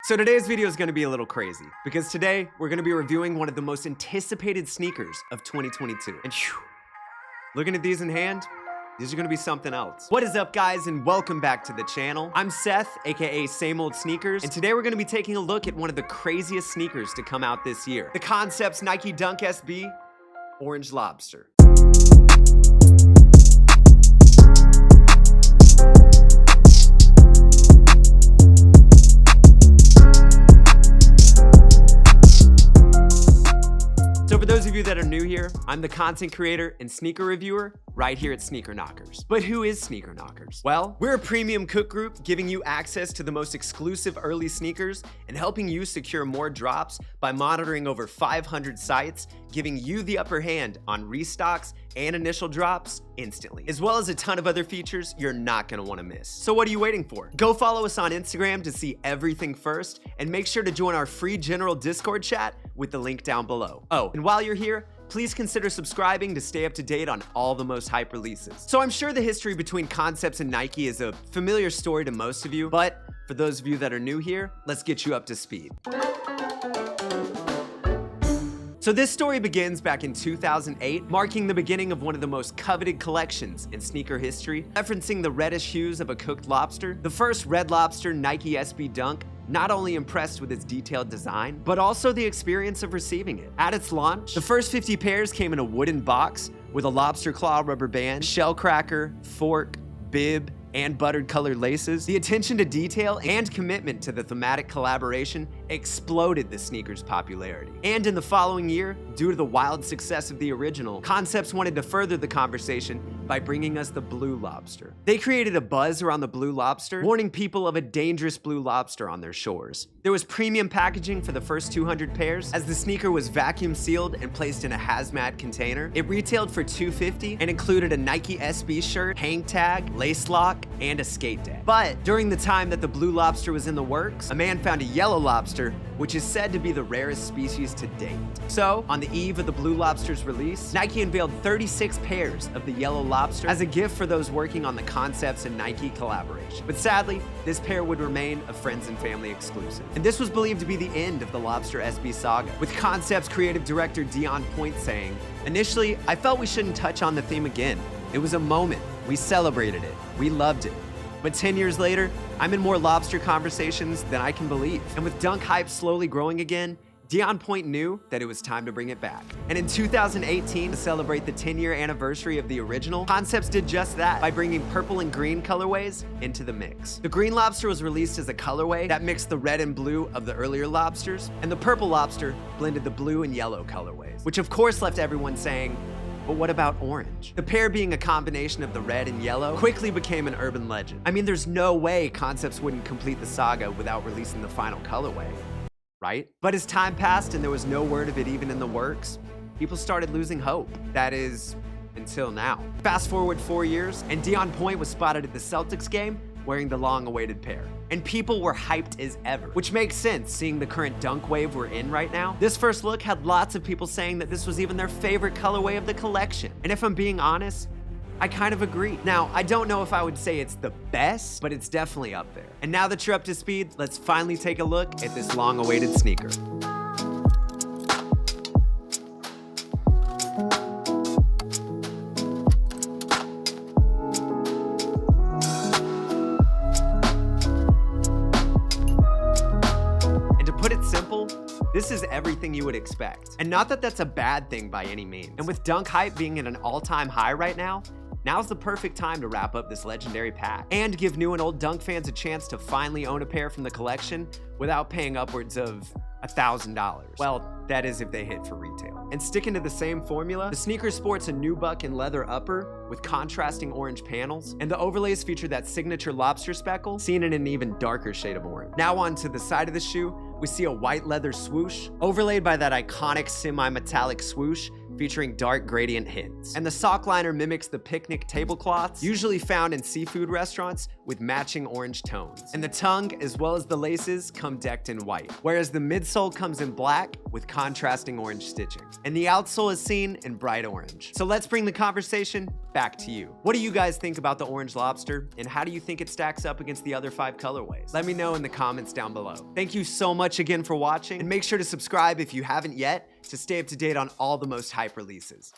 So today's video is going to be a little crazy because today we're going to be reviewing one of the most anticipated sneakers of 2022. And whew, looking at these in hand, these are going to be something else. What is up, guys, and welcome back to the channel. I'm Seth, aka Same Old Sneakers, and today we're going to be taking a look at one of the craziest sneakers to come out this year. The Concept's Nike Dunk SB Orange Lobster. So for those of you that are new here, I'm the content creator and sneaker reviewer right here at Sneaker Knockers. But who is Sneaker Knockers? Well, we're a premium cook group giving you access to the most exclusive early sneakers and helping you secure more drops by monitoring over 500 sites, giving you the upper hand on restocks and initial drops instantly, as well as a ton of other features you're not gonna wanna miss. So what are you waiting for? Go follow us on Instagram to see everything first, and make sure to join our free general Discord chat with the link down below. Oh, and while you're here, please consider subscribing to stay up to date on all the most hype releases. So I'm sure the history between Concepts and Nike is a familiar story to most of you, but for those of you that are new here, let's get you up to speed. So this story begins back in 2008, marking the beginning of one of the most coveted collections in sneaker history. Referencing the reddish hues of a cooked lobster, the first Red Lobster Nike SB Dunk not only impressed with its detailed design, but also the experience of receiving it. At its launch, the first 50 pairs came in a wooden box with a lobster claw rubber band, shell cracker, fork, bib, and buttered colored laces. The attention to detail and commitment to the thematic collaboration exploded the sneaker's popularity. And in the following year, due to the wild success of the original, Concepts wanted to further the conversation by bringing us the Blue Lobster. They created a buzz around the Blue Lobster, warning people of a dangerous blue lobster on their shores. There was premium packaging for the first 200 pairs, as the sneaker was vacuum sealed and placed in a hazmat container. It retailed for $250 and included a Nike SB shirt, hang tag, lace lock, and a skate deck. But during the time that the Blue Lobster was in the works, a man found a yellow lobster, which is said to be the rarest species to date. So, on the eve of the Blue Lobster's release, Nike unveiled 36 pairs of the yellow lobster as a gift for those working on the Concepts and Nike collaboration. But sadly, this pair would remain a friends and family exclusive. And this was believed to be the end of the Lobster SB saga, with Concepts creative director Dion Point saying, "Initially, I felt we shouldn't touch on the theme again. It was a moment. We celebrated it. We loved it. But 10 years later, I'm in more lobster conversations than I can believe." And with dunk hype slowly growing again, Dion Point knew that it was time to bring it back. And in 2018, to celebrate the 10-year anniversary of the original, Concepts did just that by bringing purple and green colorways into the mix. The green lobster was released as a colorway that mixed the red and blue of the earlier lobsters, and the purple lobster blended the blue and yellow colorways, which of course left everyone saying, but what about orange? The pair, being a combination of the red and yellow, quickly became an urban legend. I mean, there's no way Concepts wouldn't complete the saga without releasing the final colorway, right? But as time passed and there was no word of it even in the works, people started losing hope. That is, until now. Fast forward 4 years, and Dion Point was spotted at the Celtics game wearing the long-awaited pair. And people were hyped as ever, which makes sense seeing the current dunk wave we're in right now. This first look had lots of people saying that this was even their favorite colorway of the collection. And if I'm being honest, I kind of agree. Now, I don't know if I would say it's the best, but it's definitely up there. And now that you're up to speed, let's finally take a look at this long-awaited sneaker. This is everything you would expect. And not that that's a bad thing by any means. And with dunk hype being at an all-time high right now, now's the perfect time to wrap up this legendary pack and give new and old dunk fans a chance to finally own a pair from the collection without paying upwards of $1,000. Well, that is if they hit for retail. And sticking to the same formula, the sneaker sports a nubuck and leather upper with contrasting orange panels, and the overlays feature that signature lobster speckle seen in an even darker shade of orange. Now onto the side of the shoe, we see a white leather swoosh, overlaid by that iconic semi-metallic swoosh featuring dark gradient hints. And the sock liner mimics the picnic tablecloths, usually found in seafood restaurants, with matching orange tones. And the tongue, as well as the laces, come decked in white, whereas the midsole comes in black with contrasting orange stitching. And the outsole is seen in bright orange. So let's bring the conversation back to you. What do you guys think about the orange lobster, and how do you think it stacks up against the other 5 colorways? Let me know in the comments down below. Thank you so much again for watching, and make sure to subscribe if you haven't yet to stay up to date on all the most hype releases.